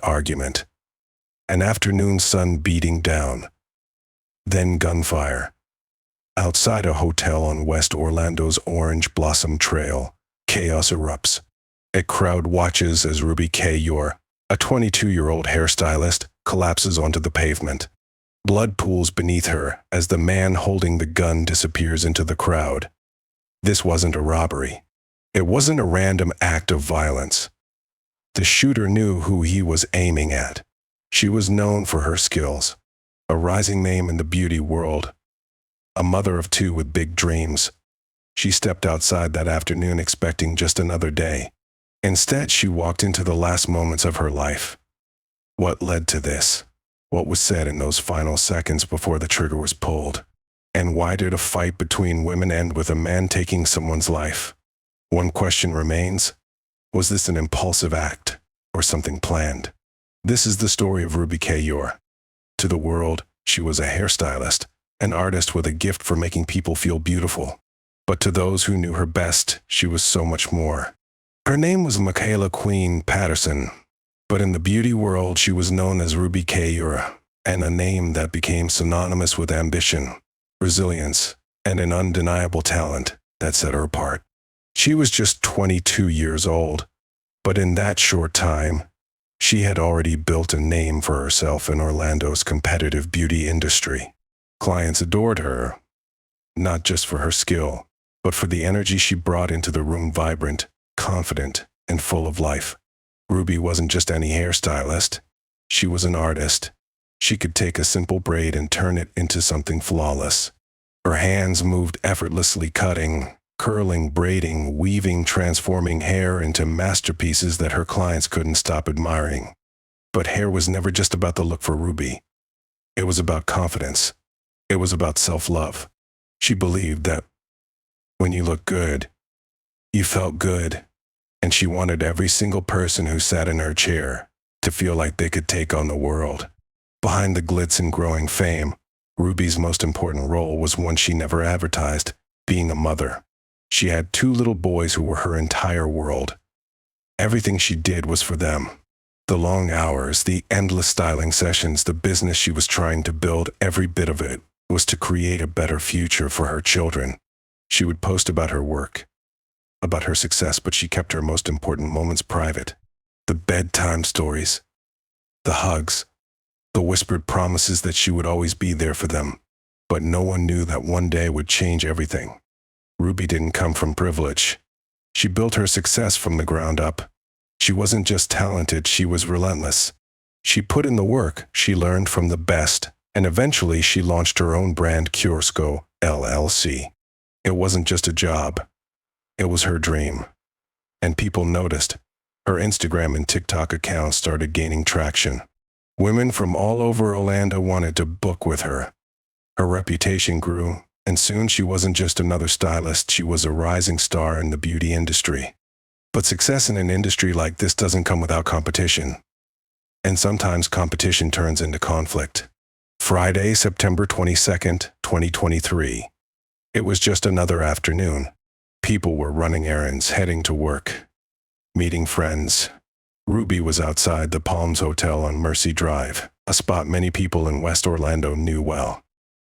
argument. An afternoon sun beating down. Then gunfire. Outside a hotel on West Orlando's Orange Blossom Trail, chaos erupts. A crowd watches as Ruby Kaur, a 22-year-old hairstylist, collapses onto the pavement. Blood pools beneath her as the man holding the gun disappears into the crowd. This wasn't a robbery. It wasn't a random act of violence. The shooter knew who he was aiming at. She was known for her skills, a rising name in the beauty world, a mother of two with big dreams. She stepped outside that afternoon expecting just another day. Instead, she walked into the last moments of her life. What led to this? What was said in those final seconds before the trigger was pulled? And why did a fight between women end with a man taking someone's life? One question remains: was this an impulsive act or something planned? This is the story of Ruby Kaur. To the world, she was a hairstylist, an artist with a gift for making people feel beautiful. But to those who knew her best, she was so much more. Her name was Macayla Queen Patterson, but in the beauty world she was known as Ruby Kaur, and a name that became synonymous with ambition, resilience, and an undeniable talent that set her apart. She was just 22 years old, but in that short time, she had already built a name for herself in Orlando's competitive beauty industry. Clients adored her, not just for her skill, but for the energy she brought into the room, vibrant, confident, and full of life. Ruby wasn't just any hairstylist. She was an artist. She could take a simple braid and turn it into something flawless. Her hands moved effortlessly, cutting, curling, braiding, weaving, transforming hair into masterpieces that her clients couldn't stop admiring. But hair was never just about the look for Ruby. It was about confidence. It was about self-love. She believed that when you looked good, you felt good, and she wanted every single person who sat in her chair to feel like they could take on the world. Behind the glitz and growing fame, Ruby's most important role was one she never advertised: being a mother. She had two little boys who were her entire world. Everything she did was for them. The long hours, the endless styling sessions, the business she was trying to build, every bit of it was to create a better future for her children. She would post about her work, about her success, but she kept her most important moments private. The bedtime stories, the hugs, the whispered promises that she would always be there for them. But no one knew that one day would change everything. Ruby didn't come from privilege. She built her success from the ground up. She wasn't just talented, she was relentless. She put in the work, she learned from the best, and eventually she launched her own brand, Curesco, LLC. It wasn't just a job. It was her dream. And people noticed. Her Instagram and TikTok accounts started gaining traction. Women from all over Orlando wanted to book with her. Her reputation grew, and soon she wasn't just another stylist, she was a rising star in the beauty industry. But success in an industry like this doesn't come without competition. And sometimes competition turns into conflict. Friday, September 22nd, 2023. It was just another afternoon. People were running errands, heading to work, meeting friends. Ruby was outside the Palms Hotel on Mercy Drive, a spot many people in West Orlando knew well.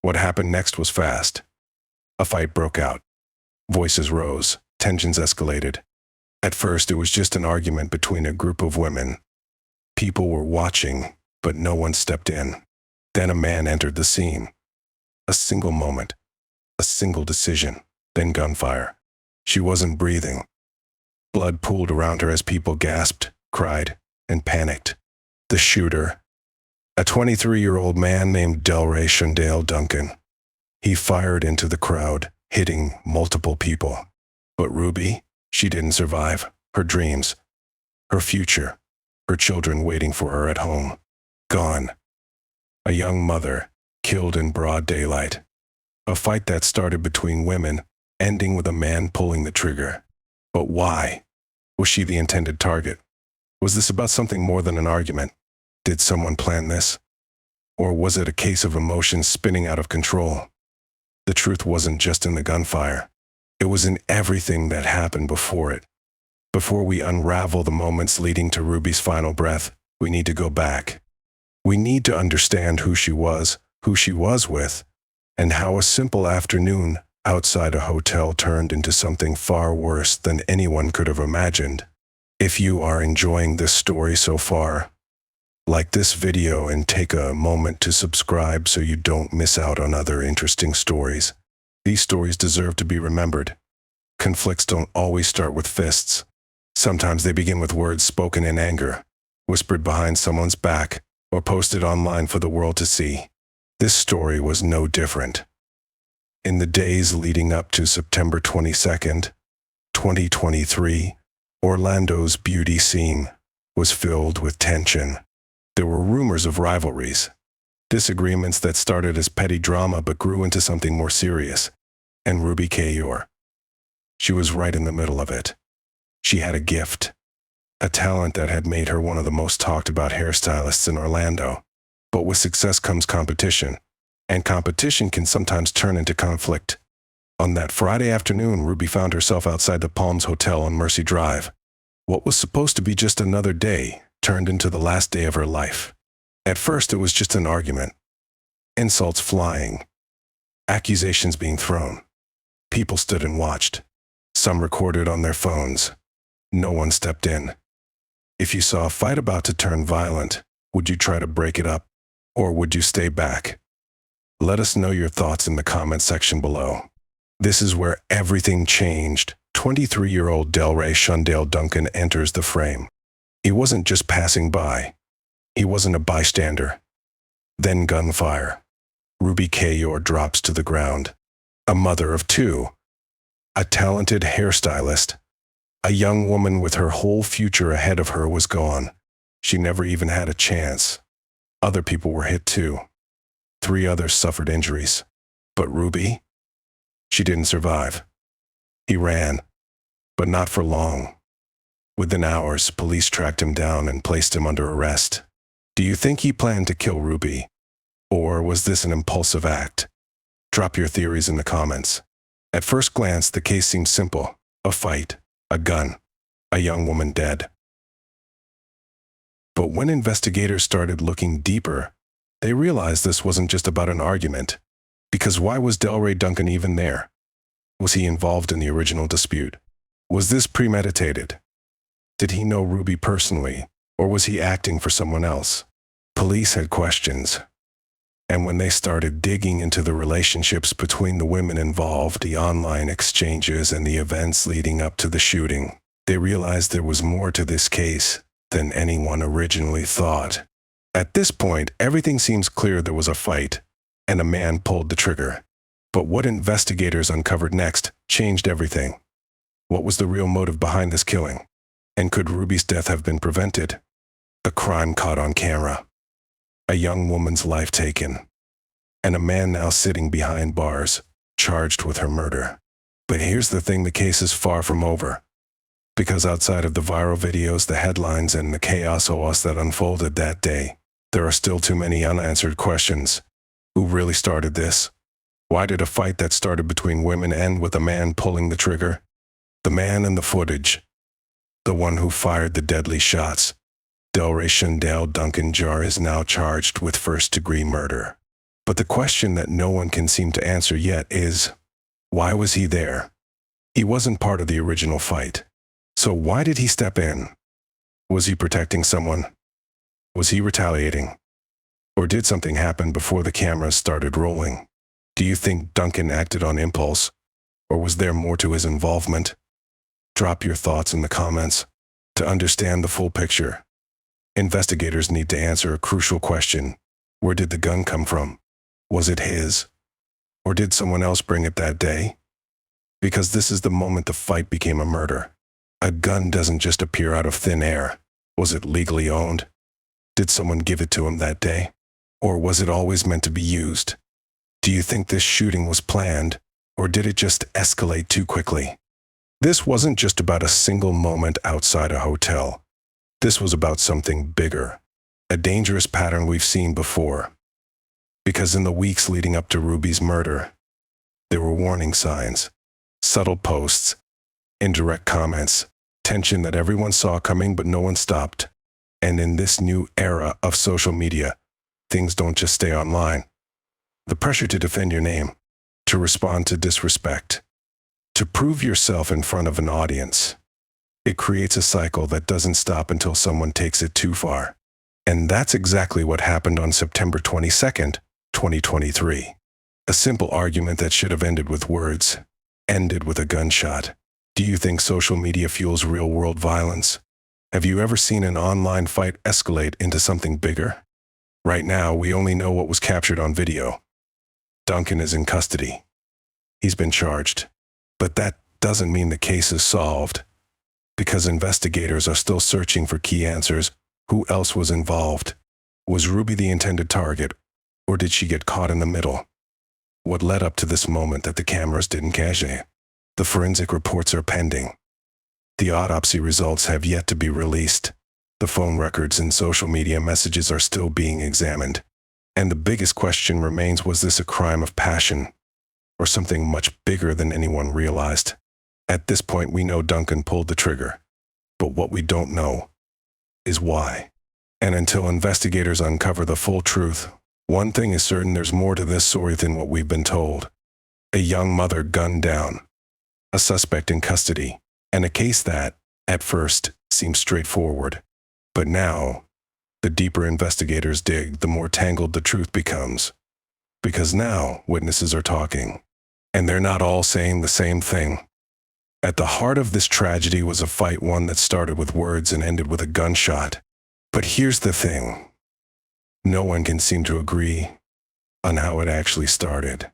What happened next was fast. A fight broke out. Voices rose, tensions escalated. At first, it was just an argument between a group of women. People were watching, but no one stepped in. Then a man entered the scene. A single moment, a single decision, then gunfire. She wasn't breathing. Blood pooled around her as people gasped, cried, and panicked. The shooter, a 23-year-old man named Delray Shundale Duncan. He fired into the crowd, hitting multiple people. But Ruby, she didn't survive. Her dreams, her future, her children waiting for her at home, gone. A young mother, killed in broad daylight. A fight that started between women, ending with a man pulling the trigger. But why? Was she the intended target? Was this about something more than an argument? Did someone plan this? Or was it a case of emotions spinning out of control? The truth wasn't just in the gunfire. It was in everything that happened before it. Before we unravel the moments leading to Ruby's final breath, We need to go back. We need to understand who she was with, and how a simple afternoon outside a hotel turned into something far worse than anyone could have imagined. If you are enjoying this story so far, like this video and take a moment to subscribe so you don't miss out on other interesting stories. These stories deserve to be remembered. Conflicts don't always start with fists. Sometimes they begin with words spoken in anger, whispered behind someone's back, or posted online for the world to see. This story was no different. In the days leading up to September 22nd, 2023, Orlando's beauty scene was filled with tension. There were rumors of rivalries, disagreements that started as petty drama but grew into something more serious. And Ruby Kayor, she was right in the middle of it. She had a gift, a talent that had made her one of the most talked about hairstylists in Orlando. But with success comes competition, and competition can sometimes turn into conflict. On that Friday afternoon, Ruby found herself outside the Palms Hotel on Mercy Drive. What was supposed to be just another day turned into the last day of her life. At first, it was just an argument. Insults flying, accusations being thrown. People stood and watched. Some recorded on their phones. No one stepped in. If you saw a fight about to turn violent, would you try to break it up, or would you stay back? Let us know your thoughts in the comment section below. This is where everything changed. 23-year-old Delray Shundale Duncan enters the frame. He wasn't just passing by. He wasn't a bystander. Then gunfire. Ruby Kayor drops to the ground. A mother of two. A talented hairstylist. A young woman with her whole future ahead of her was gone. She never even had a chance. Other people were hit too. 3 others suffered injuries. But Ruby? She didn't survive. He ran, but not for long. Within hours, police tracked him down and placed him under arrest. Do you think he planned to kill Ruby? Or was this an impulsive act? Drop your theories in the comments. At first glance, the case seemed simple. A fight, a gun, a young woman dead. But when investigators started looking deeper, they realized this wasn't just about an argument. Because why was Delray Duncan even there? Was he involved in the original dispute? Was this premeditated? Did he know Ruby personally, or was he acting for someone else? Police had questions. And when they started digging into the relationships between the women involved, the online exchanges, and the events leading up to the shooting, they realized there was more to this case than anyone originally thought. At this point, everything seems clear. There was a fight, and a man pulled the trigger. But what investigators uncovered next changed everything. What was the real motive behind this killing? And could Ruby's death have been prevented? The crime caught on camera. A young woman's life taken. And a man now sitting behind bars, charged with her murder. But here's the thing, the case is far from over. Because outside of the viral videos, the headlines, and the chaos that unfolded that day, there are still too many unanswered questions. Who really started this? Why did a fight that started between women end with a man pulling the trigger? The man in the footage. The one who fired the deadly shots. Delray Shundale Duncan Jr is now charged with first-degree murder. But the question that no one can seem to answer yet is, why was he there? He wasn't part of the original fight. So why did he step in? Was he protecting someone? Was he retaliating? Or did something happen before the cameras started rolling? Do you think Duncan acted on impulse? Or was there more to his involvement? Drop your thoughts in the comments. To understand the full picture, investigators need to answer a crucial question. Where did the gun come from? Was it his? Or did someone else bring it that day? Because this is the moment the fight became a murder. A gun doesn't just appear out of thin air. Was it legally owned? Did someone give it to him that day? Or was it always meant to be used? Do you think this shooting was planned, or did it just escalate too quickly? This wasn't just about a single moment outside a hotel. This was about something bigger, a dangerous pattern we've seen before. Because in the weeks leading up to Ruby's murder, there were warning signs, subtle posts, indirect comments, tension that everyone saw coming but no one stopped. And in this new era of social media, things don't just stay online. The pressure to defend your name, to respond to disrespect, to prove yourself in front of an audience, it creates a cycle that doesn't stop until someone takes it too far. And that's exactly what happened on September 22nd, 2023. A simple argument that should have ended with words, ended with a gunshot. Do you think social media fuels real-world violence? Have you ever seen an online fight escalate into something bigger? Right now, we only know what was captured on video. Duncan is in custody. He's been charged. But that doesn't mean the case is solved, because investigators are still searching for key answers. Who else was involved? Was Ruby the intended target, or did she get caught in the middle? What led up to this moment that the cameras didn't catch? The forensic reports are pending. The autopsy results have yet to be released. The phone records and social media messages are still being examined. And the biggest question remains, was this a crime of passion, or something much bigger than anyone realized? At this point, we know Duncan pulled the trigger. But what we don't know is why. And until investigators uncover the full truth, one thing is certain: there's more to this story than what we've been told. A young mother gunned down, a suspect in custody, and a case that, at first, seems straightforward. But now, the deeper investigators dig, the more tangled the truth becomes. Because now, witnesses are talking, and they're not all saying the same thing. At the heart of this tragedy was a fight, one that started with words and ended with a gunshot. But here's the thing. No one can seem to agree on how it actually started.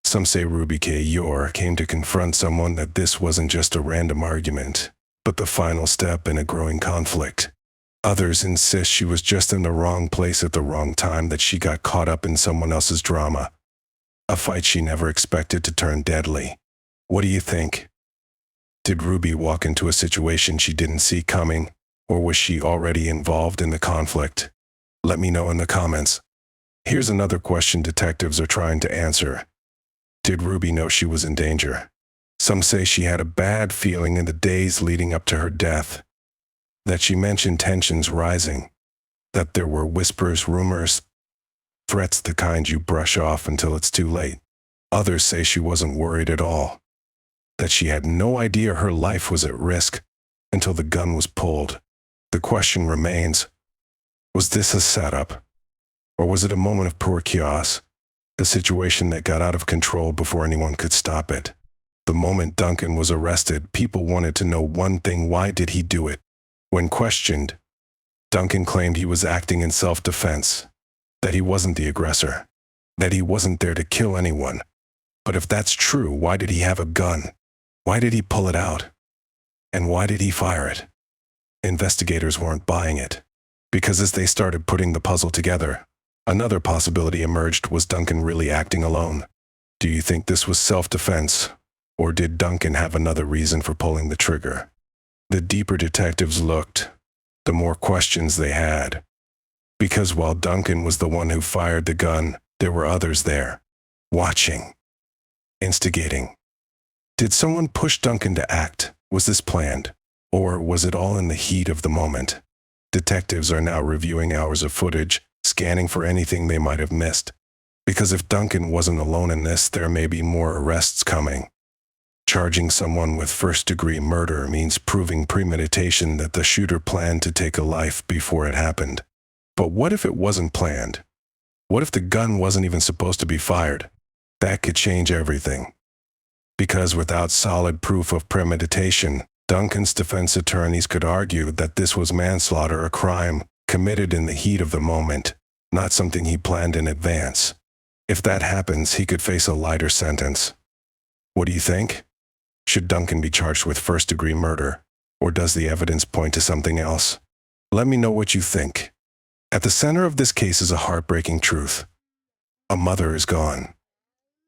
Some say Ruby Kaur came to confront someone, that this wasn't just a random argument, but the final step in a growing conflict. Others insist she was just in the wrong place at the wrong time, that she got caught up in someone else's drama. A fight she never expected to turn deadly. What do you think? Did Ruby walk into a situation she didn't see coming, or was she already involved in the conflict? Let me know in the comments. Here's another question detectives are trying to answer. Did Ruby know she was in danger? Some say she had a bad feeling in the days leading up to her death, that she mentioned tensions rising, that there were whispers, rumors, threats, the kind you brush off until it's too late. Others say she wasn't worried at all, that she had no idea her life was at risk until the gun was pulled. The question remains, was this a setup? Or was it a moment of pure chaos? A situation that got out of control before anyone could stop it. The moment Duncan was arrested, people wanted to know one thing: why did he do it? When questioned, Duncan claimed he was acting in self-defense, that he wasn't the aggressor, that he wasn't there to kill anyone. But if that's true, why did he have a gun? Why did he pull it out? And why did he fire it? Investigators weren't buying it, because as they started putting the puzzle together, another possibility emerged. Was Duncan really acting alone? Do you think this was self-defense, or did Duncan have another reason for pulling the trigger? The deeper detectives looked, the more questions they had. Because while Duncan was the one who fired the gun, there were others there, watching, instigating. Did someone push Duncan to act? Was this planned? Or was it all in the heat of the moment? Detectives are now reviewing hours of footage, scanning for anything they might have missed. Because if Duncan wasn't alone in this, there may be more arrests coming. Charging someone with first-degree murder means proving premeditation, that the shooter planned to take a life before it happened. But what if it wasn't planned? What if the gun wasn't even supposed to be fired? That could change everything. Because without solid proof of premeditation, Duncan's defense attorneys could argue that this was manslaughter, a crime committed in the heat of the moment, not something he planned in advance. If that happens, he could face a lighter sentence. What do you think? Should Duncan be charged with first-degree murder, or does the evidence point to something else? Let me know what you think. At the center of this case is a heartbreaking truth. A mother is gone.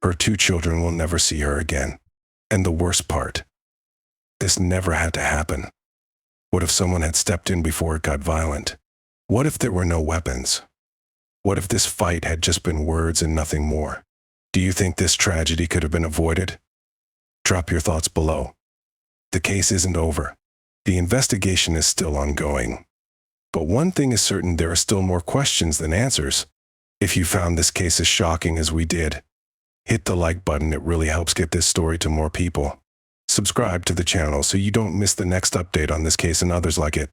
Her 2 children will never see her again. And the worst part, this never had to happen. What if someone had stepped in before it got violent? What if there were no weapons? What if this fight had just been words and nothing more? Do you think this tragedy could have been avoided? Drop your thoughts below. The case isn't over. The investigation is still ongoing. But one thing is certain, there are still more questions than answers. If you found this case as shocking as we did, hit the like button. It really helps get this story to more people. Subscribe to the channel so you don't miss the next update on this case and others like it.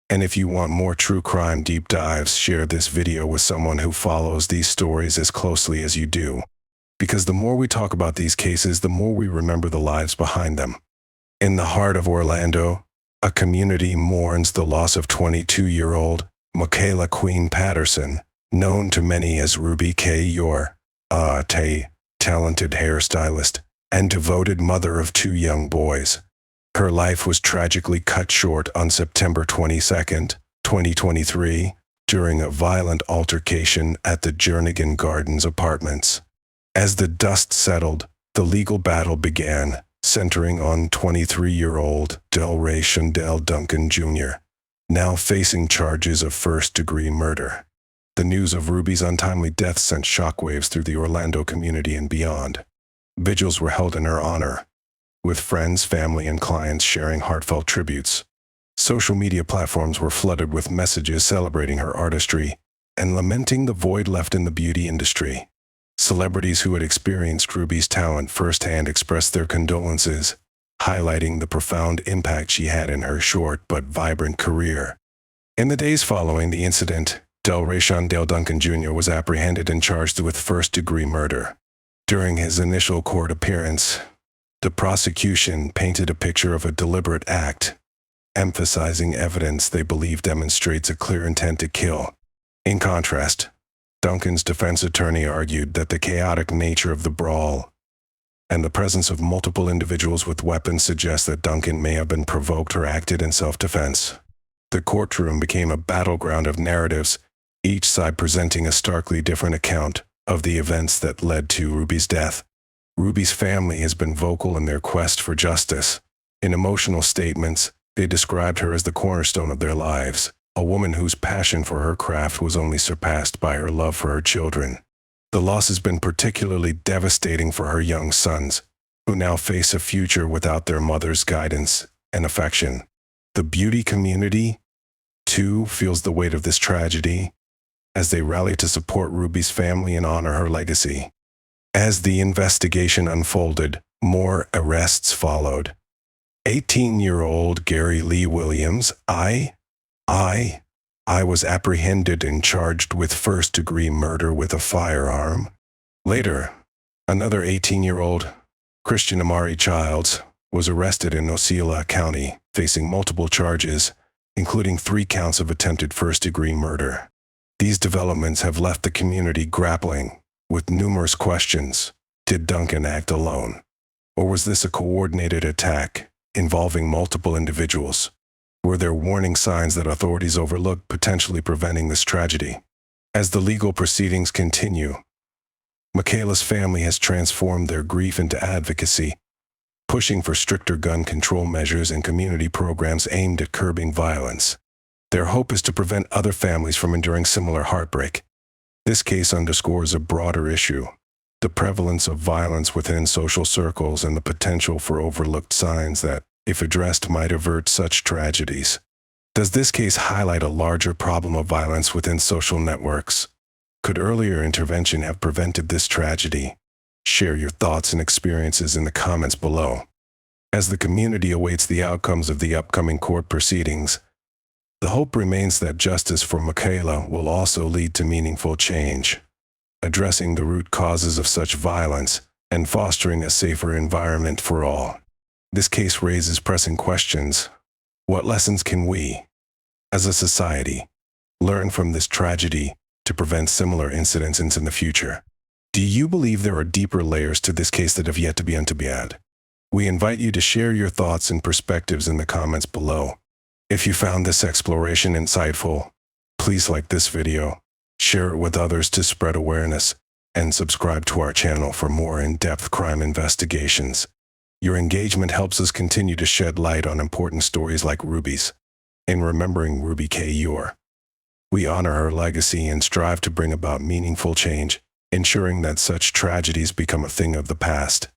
And if you want more true crime deep dives, share this video with someone who follows these stories as closely as you do. Because the more we talk about these cases, the more we remember the lives behind them. In the heart of Orlando, a community mourns the loss of 22-year-old Macayla Queen Patterson, known to many as Ruby K. Yor, a talented hairstylist and devoted mother of 2 young boys. Her life was tragically cut short on September 22, 2023, during a violent altercation at the Jernigan Gardens apartments. As the dust settled, the legal battle began, centering on 23-year-old Delray Shundale Duncan Jr., now facing charges of first-degree murder. The news of Ruby's untimely death sent shockwaves through the Orlando community and beyond. Vigils were held in her honor, with friends, family, and clients sharing heartfelt tributes. Social media platforms were flooded with messages celebrating her artistry and lamenting the void left in the beauty industry. Celebrities who had experienced Ruby's talent firsthand expressed their condolences, highlighting the profound impact she had in her short but vibrant career. In the days following the incident, Delray Shundale Duncan Jr. was apprehended and charged with first-degree murder. During his initial court appearance, the prosecution painted a picture of a deliberate act, emphasizing evidence they believe demonstrates a clear intent to kill. In contrast, Duncan's defense attorney argued that the chaotic nature of the brawl and the presence of multiple individuals with weapons suggests that Duncan may have been provoked or acted in self-defense. The courtroom became a battleground of narratives, each side presenting a starkly different account of the events that led to Ruby's death. Ruby's family has been vocal in their quest for justice. In emotional statements, they described her as the cornerstone of their lives, a woman whose passion for her craft was only surpassed by her love for her children. The loss has been particularly devastating for her young sons, who now face a future without their mother's guidance and affection. The beauty community, too, feels the weight of this tragedy, as they rally to support Ruby's family and honor her legacy. As the investigation unfolded, more arrests followed. 18-year-old Gary Lee Williams, I was apprehended and charged with first-degree murder with a firearm. Later, another 18-year-old, Christian Amari Childs, was arrested in Osceola County, facing multiple charges, including 3 counts of attempted first-degree murder. These developments have left the community grappling with numerous questions. Did Duncan act alone? Or was this a coordinated attack involving multiple individuals? Were there warning signs that authorities overlooked, potentially preventing this tragedy? As the legal proceedings continue, Macayla's family has transformed their grief into advocacy, pushing for stricter gun control measures and community programs aimed at curbing violence. Their hope is to prevent other families from enduring similar heartbreak. This case underscores a broader issue: the prevalence of violence within social circles and the potential for overlooked signs that, if addressed, might avert such tragedies. Does this case highlight a larger problem of violence within social networks? Could earlier intervention have prevented this tragedy? Share your thoughts and experiences in the comments below. As the community awaits the outcomes of the upcoming court proceedings, the hope remains that justice for Macayla will also lead to meaningful change, addressing the root causes of such violence and fostering a safer environment for all. This case raises pressing questions. What lessons can we, as a society, learn from this tragedy to prevent similar incidents in the future? Do you believe there are deeper layers to this case that have yet to be uncovered? We invite you to share your thoughts and perspectives in the comments below. If you found this exploration insightful, please like this video, share it with others to spread awareness, and subscribe to our channel for more in-depth crime investigations. Your engagement helps us continue to shed light on important stories like Ruby's. In remembering Ruby K. Yor, we honor her legacy and strive to bring about meaningful change, ensuring that such tragedies become a thing of the past.